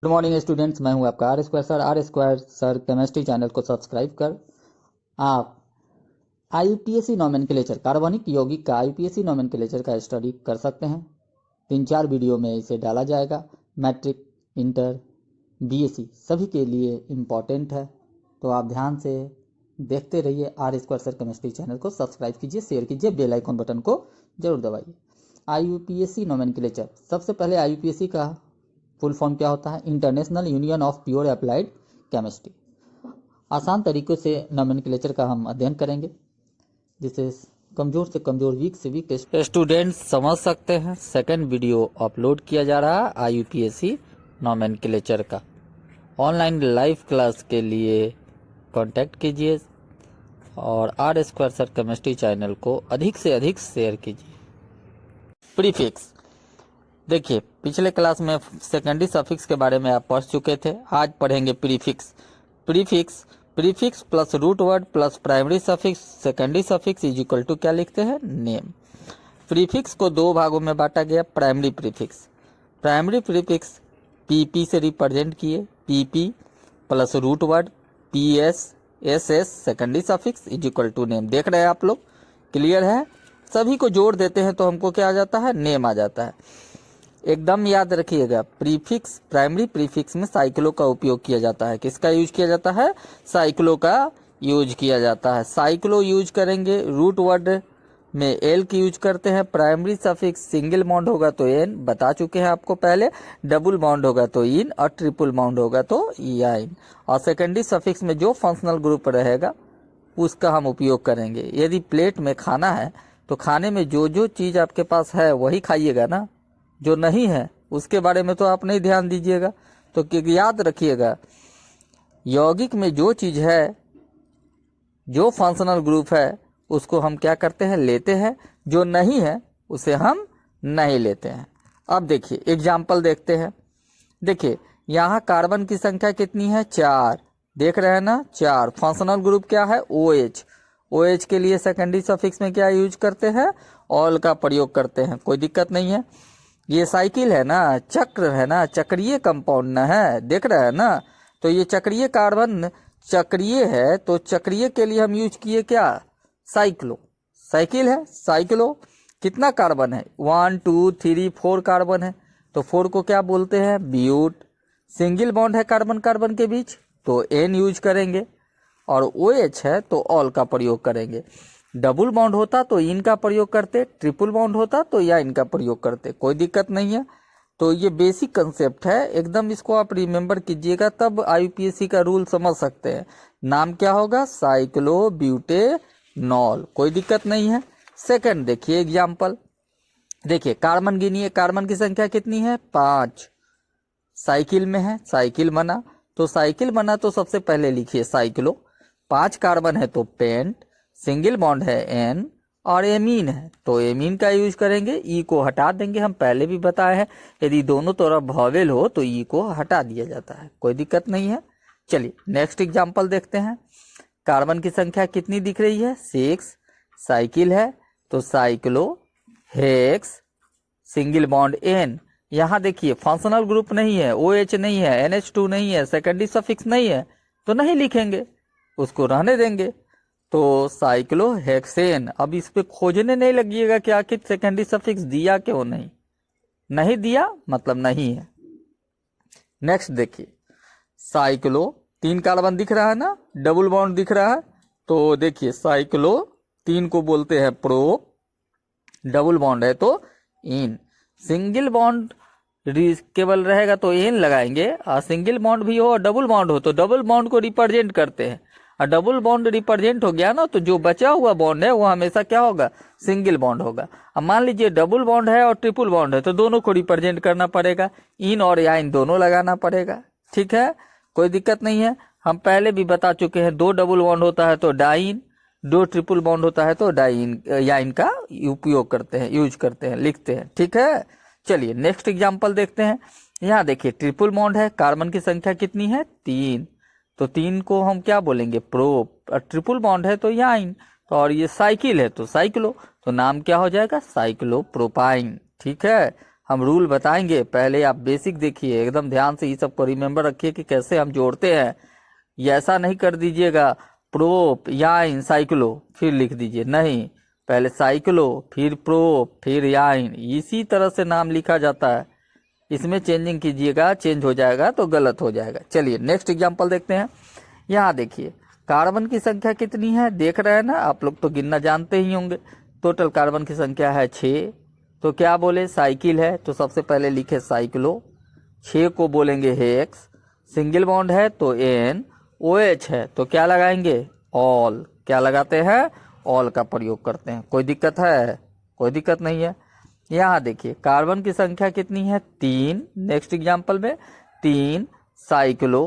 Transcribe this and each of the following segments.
Good morning students, मैं हूं आपका आर स्क्वायर केमिस्ट्री चैनल को सब्सक्राइब कर आप आईयूपीएसी नोमेनक्लेचर कार्बनिक यौगिक का आईयूपीएसी नोमेनक्लेचर का स्टडी कर सकते हैं। 3-4 वीडियो में इसे डाला जाएगा। मैट्रिक, इंटर, बीएससी सभी के लिए इम्पॉर्टेंट है, तो आप ध्यान से देखते रहिए। आर स्क्वायर केमिस्ट्री चैनल को सब्सक्राइब कीजिए, शेयर कीजिए, बेल आइकन बटन को जरूर दबाइए। आईयूपीएसी नोमेनक्लेचर, सबसे पहले आईयूपीएसी का फुल फॉर्म क्या होता है? International union of pure applied chemistry. आसान तरीकों से नोमेनक्लेचर का हम अध्ययन करेंगे, जिसे कमजोर से कमजोर, वीक से वीक स्टूडेंट्स समझ सकते हैं। सेकंड वीडियो अपलोड किया जा रहा है आईयूपीएसी नोमेनक्लेचर का। ऑनलाइन लाइव क्लास के लिए कांटेक्ट कीजिए और R square sir chemistry channel को अधिक से अधिक शेयर कीजिए। प्रीफिक्स, देखिए पिछले क्लास में सेकेंडरी सफिक्स के बारे में आप पढ़ चुके थे। आज पढ़ेंगे prefix. Prefix plus root word plus primary suffix secondary suffix is equal to क्या लिखते हैं? नेम। प्रीफिक्स को दो भागों में बांटा गया। प्राइमरी प्रीफिक्स पीपी से रिप्रेजेंट किए, PP plus root word PS SS secondary suffix is equal to name. देख रहे हैं आप लोग? क्लियर है? सभी को जोड़ देते हैं तो हमको क्या आ जाता है? नेम आ जाता है। एकदम याद रखिएगा, प्रीफिक्स प्राइमरी प्रीफिक्स में साइक्लो का उपयोग किया जाता है। किसका यूज किया जाता है? साइक्लो का यूज किया जाता है। साइक्लो यूज करेंगे। रूट वर्ड में एल की यूज करते हैं। प्राइमरी सफिक्स सिंगल बॉन्ड होगा तो एन, बता चुके हैं आपको पहले। डबल बॉन्ड होगा तो इन और ट्रिपल बॉन्ड होगा तो याइन। और सेकेंडरी सफिक्स में जो फंक्शनल ग्रुप रहेगा उसका हम उपयोग करेंगे। यदि प्लेट में खाना है तो खाने में जो जो चीज आपके पास है वही खाइएगा ना, जो नहीं है उसके बारे में तो आप नहीं ध्यान दीजिएगा। तो याद रखिएगा, यौगिक में जो चीज है, जो फंक्शनल ग्रुप है, उसको हम क्या करते हैं? लेते हैं। जो नहीं है उसे हम नहीं लेते हैं। अब देखिए एग्जाम्पल देखते हैं। देखिए यहाँ कार्बन की संख्या कितनी है? 4। देख रहे हैं ना? 4। फंक्शनल ग्रुप क्या है? OH। OH के लिए सेकेंडरी सफिक्स में क्या यूज करते हैं? ऑल का प्रयोग करते हैं। कोई दिक्कत नहीं है। ये साइकिल है ना, चक्र है ना, चक्रीय कंपाउंड ना है, देख रहे हैं ना? तो ये चक्रीय कार्बन चक्रीय है, तो चक्रीय के लिए हम यूज किए क्या? साइक्लो। साइकिल है, साइक्लो। कितना कार्बन है? 1 2 3 4 कार्बन है, तो 4 को क्या बोलते हैं? ब्यूट। सिंगल बॉन्ड है कार्बन कार्बन के बीच तो एन यूज करेंगे, और OH है तो ऑल का प्रयोग करेंगे। डबल बॉन्ड होता तो इन का प्रयोग करते, ट्रिपल बॉन्ड होता तो या इनका प्रयोग करते। कोई दिक्कत नहीं है। तो ये बेसिक कंसेप्ट है, एकदम इसको आप रिमेंबर कीजिएगा, तब आईयूपीएसी का रूल समझ सकते हैं। नाम क्या होगा? साइक्लोब्यूटेनॉल। कोई दिक्कत नहीं है। सेकंड देखिए एग्जाम्पल। देखिए कार्बन गिनिए, कार्बन की संख्या कितनी है? 5। साइकिल में है, साइकिल बना तो सबसे पहले लिखिए साइक्लो। 5 कार्बन है तो पेंट, सिंगल बॉन्ड है एन, और एमीन है तो एमीन का यूज करेंगे। ई को हटा देंगे, हम पहले भी बताए हैं, यदि दोनों तरफ वॉवेल हो तो ई को हटा दिया जाता है। कोई दिक्कत नहीं है। चलिए नेक्स्ट एग्जांपल देखते हैं। कार्बन की संख्या कितनी दिख रही है? 6। साइकिल है तो cyclo hex single bond ane. यहाँ देखिए फंक्शनल ग्रुप नहीं है, OH नहीं है, NH2 नहीं है, सेकेंडरी सफिक्स नहीं है, तो नहीं लिखेंगे, उसको रहने देंगे। तो साइक्लोहेक्सेन। अब इस पे खोजने नहीं लगिएगा कि आखिर सेकेंडरी सफिक्स दिया क्यों नहीं। नहीं दिया मतलब नहीं है। नेक्स्ट देखिए साइक्लो, 3 कार्बन दिख रहा है ना, डबल बॉन्ड दिख रहा है, तो देखिए साइक्लो 3 को बोलते हैं प्रो, डबल बॉन्ड है तो इन। सिंगल बॉन्ड केवल रहेगा तो एन लगाएंगे, और सिंगल बॉन्ड भी हो और डबल बॉन्ड हो तो डबल बॉन्ड को रिप्रेजेंट करते हैं। और डबल बॉन्ड रिप्रेजेंट हो गया ना, तो जो बचा हुआ बॉन्ड है वो हमेशा क्या होगा? सिंगल बॉन्ड होगा। अब मान लीजिए डबल बॉन्ड है और ट्रिपल बॉन्ड है तो दोनों को रिप्रेजेंट करना पड़ेगा, इन और याइन दोनों लगाना पड़ेगा। ठीक है, कोई दिक्कत नहीं है। हम पहले भी बता चुके हैं, 2 डबल बॉन्ड होता है तो डाइन, 2 ट्रिपल बॉन्ड होता है तो डाइन याइन का उपयोग करते हैं, यूज करते हैं, लिखते हैं। ठीक है, चलिए नेक्स्ट एग्जाम्पल देखते हैं। यहाँ देखिए ट्रिपल बॉन्ड है, कार्बन की संख्या कितनी है? 3, तो 3 को हम क्या बोलेंगे? प्रो। ट्रिपल बॉन्ड है तो याइन, तो और ये साइकिल है तो साइक्लो, तो नाम क्या हो जाएगा? साइक्लोप्रोपाइन। ठीक है, हम रूल बताएंगे, पहले आप बेसिक देखिए, एकदम ध्यान से ये सबको रिमेम्बर रखिए कि कैसे हम जोड़ते हैं। ये ऐसा नहीं कर दीजिएगा प्रोप याइन साइक्लो फिर लिख दीजिए, नहीं, पहले साइक्लो फिर प्रोप फिर याइन, इसी तरह से नाम लिखा जाता है। इसमें चेंजिंग कीजिएगा, चेंज हो जाएगा तो गलत हो जाएगा। चलिए नेक्स्ट एग्जांपल देखते हैं। यहाँ देखिए कार्बन की संख्या कितनी है, देख रहे हैं ना आप लोग, तो गिनना जानते ही होंगे। टोटल कार्बन की संख्या है 6, तो क्या बोले, साइकिल है तो सबसे पहले लिखे साइक्लो, 6 को बोलेंगे हेक्स, सिंगल बॉन्ड है तो एन, OH है तो क्या लगाएंगे, ऑल। क्या लगाते हैं, ऑल का प्रयोग करते हैं। कोई दिक्कत है, कोई दिक्कत नहीं है। यहाँ देखिए कार्बन की संख्या कितनी है, 3। नेक्स्ट एग्जांपल में 3 साइक्लो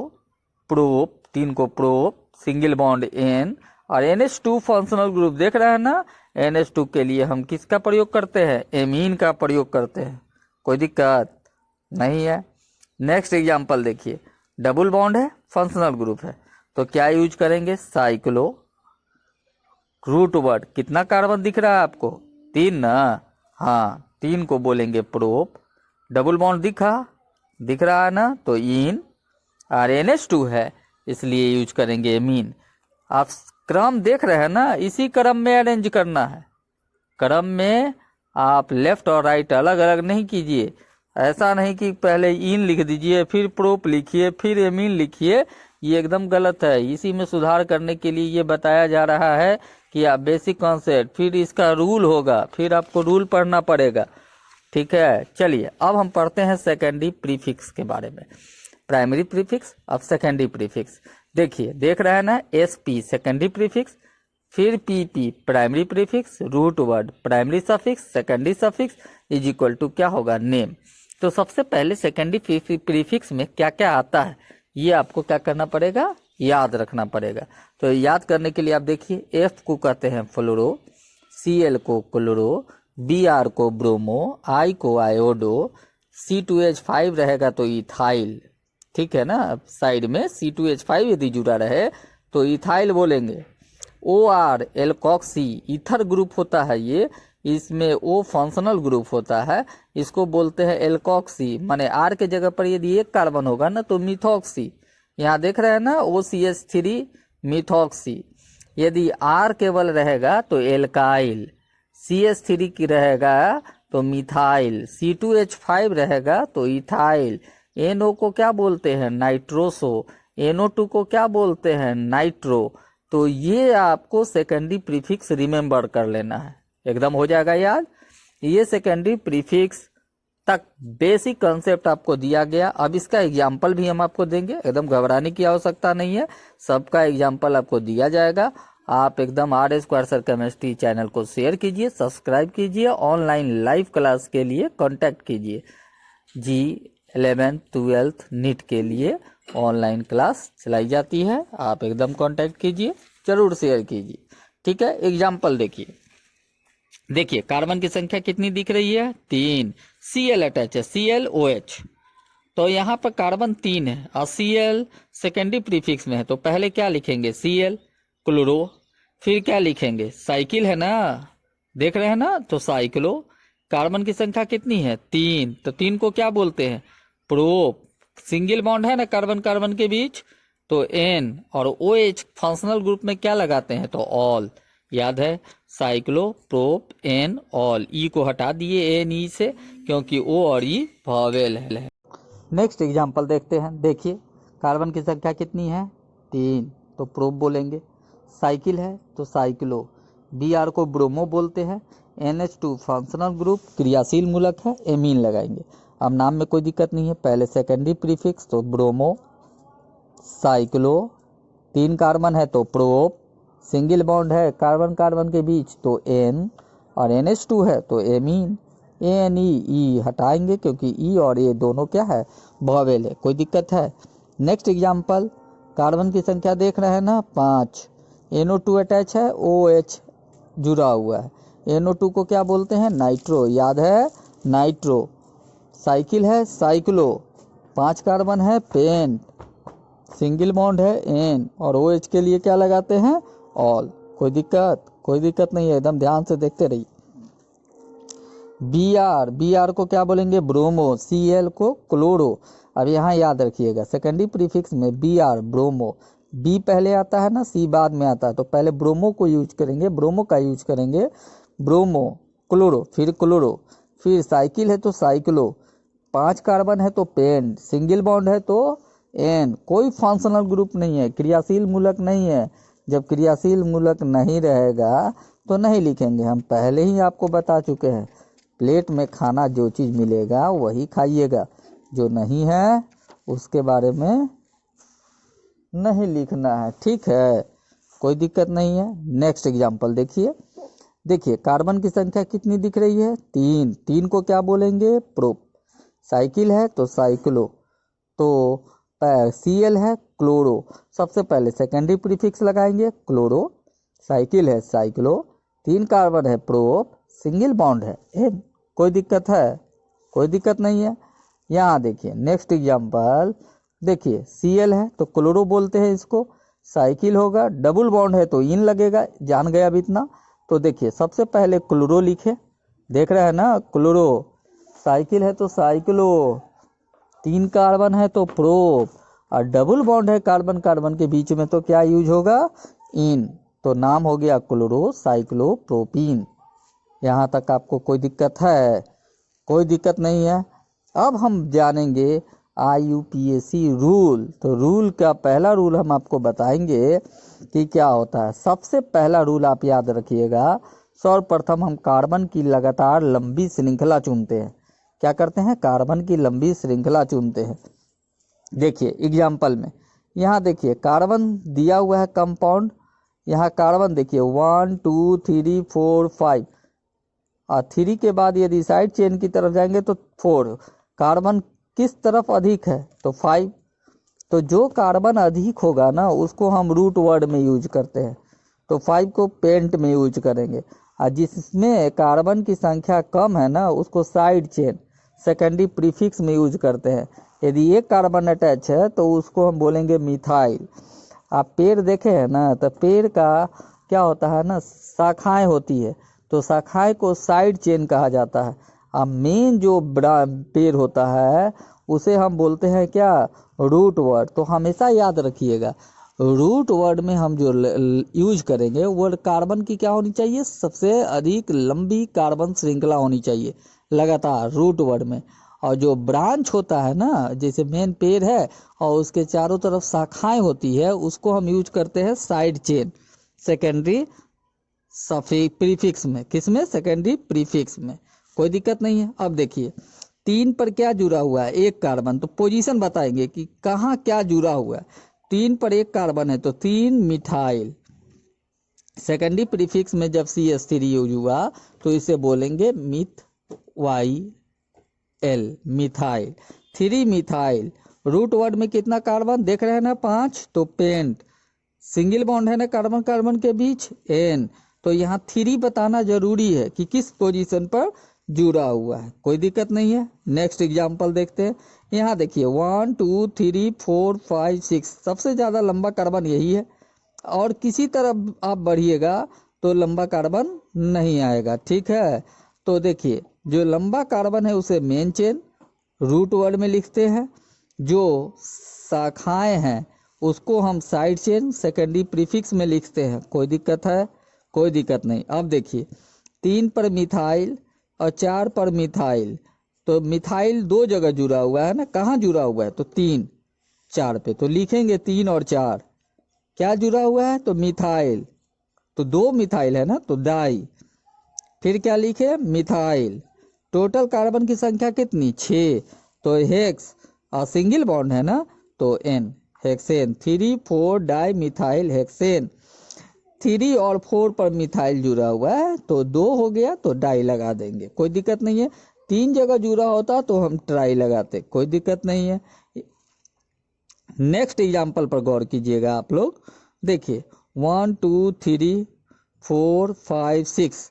प्रोप, 3 को प्रोप, सिंगल बॉन्ड एन, और NH2 फंक्शनल ग्रुप देख रहे हैं ना, NH2 के लिए हम किसका प्रयोग करते हैं, एमीन का प्रयोग करते हैं। कोई दिक्कत नहीं है। नेक्स्ट एग्जांपल देखिए, डबल बॉन्ड है, फंक्शनल ग्रुप है, तो क्या यूज करेंगे, साइक्लो रूट वर्ड। कितना कार्बन दिख रहा है आपको, 3 ना, हाँ, 3 को बोलेंगे प्रोप, डबल बॉन्ड दिख रहा है ना, तो इन, और NH2 है इसलिए यूज करेंगे एमीन। आप क्रम देख रहे हैं ना, इसी क्रम में अरेंज करना है। क्रम में आप लेफ्ट और राइट अलग अलग नहीं कीजिए। ऐसा नहीं कि पहले इन लिख दीजिए फिर प्रोप लिखिए फिर एमीन लिखिए, ये एकदम गलत है। इसी में सुधार करने के लिए ये बताया जा रहा है कि आप बेसिक कॉन्सेप्ट, फिर इसका रूल होगा, फिर आपको रूल पढ़ना पड़ेगा। ठीक है, चलिए अब हम पढ़ते हैं सेकेंडरी प्रीफिक्स के बारे में। प्राइमरी प्रीफिक्स, अब सेकेंडरी प्रीफिक्स। देखिए देख रहे हैं ना, SP सेकेंडरी प्रीफिक्स, फिर PP primary prefix, root word primary suffix, secondary suffix is equal to क्या होगा, नेम। तो सबसे पहले सेकेंडरी प्रीफिक्स में क्या क्या आता है ये आपको क्या करना पड़ेगा, याद रखना पड़ेगा। तो याद करने के लिए आप देखिए, F को कहते हैं फ्लोरो, Cl को क्लोरो, Br को ब्रोमो, I को आयोडो, C2H5 रहेगा तो इथाइल। ठीक है ना, साइड में C2H5 यदि जुड़ा रहे तो इथाइल बोलेंगे। OR एल्कोक्सी ईथर ग्रुप होता है ये, इसमें O फंक्शनल ग्रुप होता है, इसको बोलते हैं एल्कोक्सी। माने R के जगह पर यदि एक कार्बन होगा ना तो मिथॉक्सी। यहाँ देख रहे हैं ना, OCH3 मिथॉक्सी। यदि R केवल रहेगा तो एल्काइल, CH3 की रहेगा तो मिथाइल, C2H5 रहेगा तो इथाइल, NO को क्या बोलते हैं, नाइट्रोसो, NO2 को क्या बोलते हैं, नाइट्रो। तो ये आपको सेकेंडरी प्रीफिक्स रिमेम्बर कर लेना है, एकदम हो जाएगा याद। ये सेकेंडरी प्रीफिक्स तक बेसिक कंसेप्ट आपको दिया गया। अब इसका एग्जाम्पल भी हम आपको देंगे, एकदम घबराने की आवश्यकता नहीं है, सबका एग्जाम्पल आपको दिया जाएगा। आप एकदम R² सर केमिस्ट्री चैनल को शेयर कीजिए, सब्सक्राइब कीजिए, ऑनलाइन लाइव क्लास के लिए कांटेक्ट कीजिए। G11 12 नीट के लिए ऑनलाइन क्लास चलाई जाती है, आप एकदम कांटेक्ट कीजिए, जरूर शेयर कीजिए। ठीक है, एग्जाम्पल देखिए कार्बन की संख्या कितनी दिख रही है, 3, Cl अटैच है, ClOH। तो यहाँ पर कार्बन 3 है और Cl सेकेंडरी प्रीफिक्स में है, तो पहले क्या लिखेंगे, Cl क्लोरो, फिर क्या लिखेंगे, साइकिल है ना, देख रहे हैं ना, तो साइक्लो। कार्बन की संख्या कितनी है, 3, तो 3 को क्या बोलते हैं, प्रोप, सिंगल बॉन्ड है ना कार्बन कार्बन के बीच तो N, और OH फंक्शनल ग्रुप में क्या लगाते हैं, तो ऑल। याद है, cyclo prop N all, E को हटा दिए NE से क्योंकि O और E वॉवेल है। नेक्स्ट एग्जांपल देखते हैं। देखिए कार्बन की संख्या कितनी है, 3, तो प्रोप बोलेंगे, साइकिल है तो साइक्लो, Br को ब्रोमो बोलते हैं, NH2 फंक्शनल ग्रुप क्रियाशील मूलक है, एमीन लगाएंगे। अब नाम में कोई दिक्कत नहीं है, पहले सेकेंडरी प्रीफिक्स तो ब्रोमो, साइक्लो, 3 कार्बन है तो प्रोप, सिंगल बॉन्ड है कार्बन कार्बन के बीच तो N, और NH2 है तो एमीन, ANE E हटाएंगे क्योंकि E और A दोनों क्या है, वॉवेल है। कोई दिक्कत है। नेक्स्ट एग्जांपल, कार्बन की संख्या देख रहे हैं ना, 5, NO2 अटैच है, OH जुड़ा हुआ है, NO2 को क्या बोलते हैं, नाइट्रो। याद है, नाइट्रो। साइकिल है, साइक्लो, 5 कार्बन है, पेंट, सिंगल बॉन्ड है N, और OH के लिए क्या लगाते हैं, ऑल। कोई दिक्कत नहीं है, एकदम ध्यान से देखते रहिए। Br को क्या बोलेंगे, ब्रोमो, Cl को क्लोरो। अब यहाँ याद रखिएगा सेकेंडरी प्रीफिक्स में Br ब्रोमो, B पहले आता है ना, C बाद में आता है, तो पहले ब्रोमो को यूज करेंगे, ब्रोमो का यूज करेंगे, ब्रोमो, क्लोरो, फिर क्लोरो, फिर साइकिल है तो साइक्लो, 5 कार्बन है तो पेंट, सिंगल बॉन्ड है तो एन। कोई फंक्शनल ग्रुप नहीं है, क्रियाशील मूलक नहीं है। जब क्रियाशील मूलक नहीं रहेगा तो नहीं लिखेंगे, हम पहले ही आपको बता चुके हैं। प्लेट में खाना जो चीज़ मिलेगा वही खाइएगा, जो नहीं है उसके बारे में नहीं लिखना है, ठीक है, कोई दिक्कत नहीं है। नेक्स्ट एग्जांपल देखिए कार्बन की संख्या कितनी दिख रही है, 3 को क्या बोलेंगे, प्रोप। साइकिल है तो साइक्लो, तो Cl है क्लोरो, सबसे पहले सेकेंडरी प्रीफिक्स लगाएंगे क्लोरो, साइकिल है साइक्लो, 3 कार्बन है प्रोप, सिंगल बॉन्ड है एन। कोई दिक्कत है, कोई दिक्कत नहीं है। यहाँ देखिए नेक्स्ट एग्जांपल, देखिए Cl है तो क्लोरो बोलते हैं इसको, साइकिल होगा, डबल बॉन्ड है तो इन लगेगा, जान गया अब इतना। तो देखिए सबसे पहले क्लोरो लिखे, देख रहे हैं ना क्लोरो, साइकिल है तो साइक्लो, 3 कार्बन है तो प्रोप, और डबल बॉन्ड है कार्बन कार्बन के बीच में तो क्या यूज होगा, इन, तो नाम हो गया क्लोरो साइक्लोप्रोपीन। यहाँ तक आपको कोई दिक्कत है, कोई दिक्कत नहीं है। अब हम जानेंगे IUPAC रूल। तो रूल का पहला रूल हम आपको बताएंगे कि क्या होता है। सबसे पहला रूल आप याद रखिएगा, सर्वप्रथम हम कार्बन की लगातार लंबी श्रृंखला चुनते हैं। क्या करते हैं, कार्बन की लंबी श्रृंखला चुनते हैं। देखिए एग्जाम्पल में यहाँ देखिए कार्बन दिया हुआ है कंपाउंड, यहाँ कार्बन देखिए 1 2 3 4 5, और 3 के बाद यदि साइड चेन की तरफ जाएंगे तो 4। कार्बन किस तरफ अधिक है, तो 5। तो जो कार्बन अधिक होगा ना उसको हम रूट वर्ड में यूज करते हैं, तो 5 को पेंट में यूज करेंगे। और जिसमें कार्बन की संख्या कम है ना उसको साइड चेन सेकेंडरी प्रीफिक्स में यूज करते हैं। यदि एक कार्बन अटैच है तो उसको हम बोलेंगे मिथाइल। आप पेड़ देखे हैं ना, तो पेड़ का क्या होता है ना, शाखाएं होती है, तो शाखाएं को साइड चेन कहा जाता है। अब मेन जो बड़ा पेड़ होता है उसे हम बोलते हैं क्या, रूट वर्ड। तो हमेशा याद रखिएगा रूट वर्ड में हम जो यूज करेंगे वर्ड कार्बन की क्या होनी चाहिए, सबसे अधिक लंबी कार्बन श्रृंखला होनी चाहिए लगातार रूट वर्ड में। और जो ब्रांच होता है ना, जैसे मेन पेड़ है और उसके चारों तरफ शाखाएं होती है, उसको हम यूज करते हैं साइड चेन सेकेंडरी प्रीफिक्स में। किसमें, सेकेंडरी प्रीफिक्स में। कोई दिक्कत नहीं है। अब देखिए 3 पर क्या जुड़ा हुआ है, एक कार्बन, तो पोजीशन बताएंगे कि कहाँ क्या जुड़ा हुआ है। 3 पर एक कार्बन है तो 3 मिथाइल, सेकेंडरी प्रीफिक्स में जब CH3 यूज हुआ तो इसे बोलेंगे मिथाइल, 3 मिथाइल। रूट वर्ड में कितना कार्बन देख रहे हैं ना, 5, तो पेंट, सिंगल बॉन्ड है ना कार्बन कार्बन के बीच, N। तो यहाँ 3 बताना जरूरी है कि किस पोजीशन पर जुड़ा हुआ है। कोई दिक्कत नहीं है। नेक्स्ट एग्जांपल देखते हैं। यहाँ देखिए 1 2 3 4 5 6, सबसे ज़्यादा लंबा कार्बन यही है, और किसी तरफ आप बढ़िएगा तो लंबा कार्बन नहीं आएगा, ठीक है। तो देखिए जो लंबा कार्बन है उसे मेन चेन रूट वर्ड में लिखते हैं, जो शाखाएं हैं उसको हम साइड चेन सेकेंडरी प्रीफिक्स में लिखते हैं। कोई दिक्कत है, कोई दिक्कत नहीं। अब देखिए 3 पर मिथाइल और 4 पर मिथाइल, तो मिथाइल 2 जगह जुड़ा हुआ है ना, कहाँ जुड़ा हुआ है, तो 3 4 पे, तो लिखेंगे 3 और 4 क्या जुड़ा हुआ है, तो मिथाइल, तो 2 मिथाइल है ना, तो डाई, फिर क्या लिखे, मिथाइल। टोटल कार्बन की संख्या कितनी, 6, तो हेक्स, और सिंगल बॉन्ड है ना तो N, hexane, 3 4 di methyl hexane. 3 और 4 पर मिथाइल जुड़ा हुआ है तो 2 हो गया तो डाई लगा देंगे, कोई दिक्कत नहीं है। 3 जगह जुड़ा होता तो हम ट्राई लगाते, कोई दिक्कत नहीं है। नेक्स्ट एग्जाम्पल पर गौर कीजिएगा आप लोग। देखिए 1 2 3 4 5 6,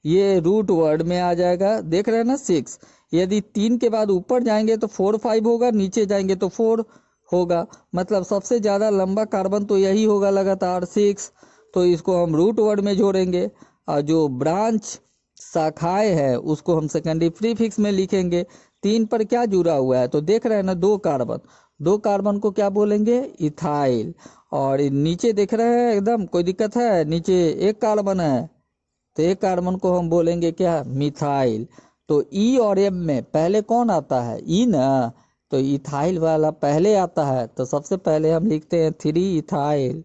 ये रूट वर्ड में आ जाएगा, देख रहे हैं ना 6। यदि 3 के बाद ऊपर जाएंगे तो 4 5 होगा, नीचे जाएंगे तो 4 होगा, मतलब सबसे ज़्यादा लंबा कार्बन तो यही होगा लगातार 6। तो इसको हम रूट वर्ड में जोड़ेंगे, और जो ब्रांच शाखाएं है उसको हम सेकेंडरी प्रीफिक्स में लिखेंगे। 3 पर क्या जुड़ा हुआ है, तो देख रहे हैं ना 2 कार्बन, 2 कार्बन को क्या बोलेंगे, इथाइल। और नीचे देख रहे हैं एकदम, कोई दिक्कत है, नीचे 1 कार्बन है तो 1 कार्बन को हम बोलेंगे क्या, मिथाइल। तो ई और एम में पहले कौन आता है, ई ना, तो इथाइल वाला पहले आता है, तो सबसे पहले हम लिखते हैं 3 इथाइल,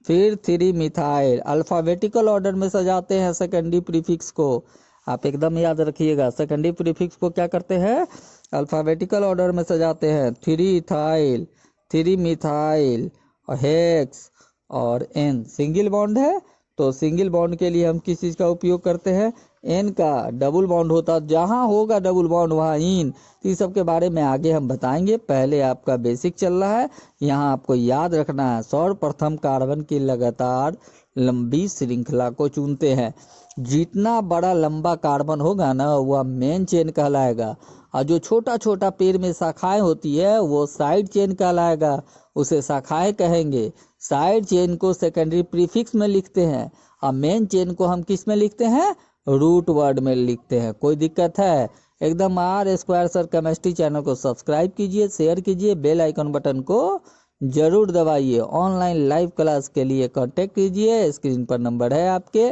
फिर 3 मिथाइल। अल्फाबेटिकल ऑर्डर में सजाते हैं सेकेंडरी प्रीफिक्स को, आप एकदम याद रखिएगा। सेकेंडरी प्रीफिक्स को क्या करते हैं, अल्फाबेटिकल ऑर्डर में सजाते हैं। 3 इथाइल, 3 मिथाइल, और हेक्स और एन सिंगल बॉन्ड है, तो सिंगल बॉन्ड के लिए हम किस चीज़ का उपयोग करते हैं, एन का। डबल बॉन्ड होता जहाँ होगा डबल बॉन्ड वहाँ इन। तो इस सब के बारे में आगे हम बताएंगे, पहले आपका बेसिक चल रहा है। यहाँ आपको याद रखना है, सर्वप्रथम कार्बन की लगातार लंबी श्रृंखला को चुनते हैं। जितना बड़ा लंबा कार्बन होगा ना वह मेन चेन कहलाएगा, और जो छोटा छोटा पेड़ में शाखाएं होती है वो साइड चेन कहलाएगा, उसे शाखाएं कहेंगे। साइड चेन को सेकेंडरी प्रीफिक्स में लिखते हैं, और मेन चेन को हम किस में लिखते हैं, रूट वर्ड में लिखते हैं। कोई दिक्कत है, एकदम। R square sir chemistry channel को सब्सक्राइब कीजिए, शेयर कीजिए, बेल आइकन बटन को जरूर दबाइए। ऑनलाइन लाइव क्लास के लिए कांटेक्ट कीजिए, स्क्रीन पर नंबर है आपके,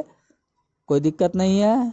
कोई दिक्कत नहीं है।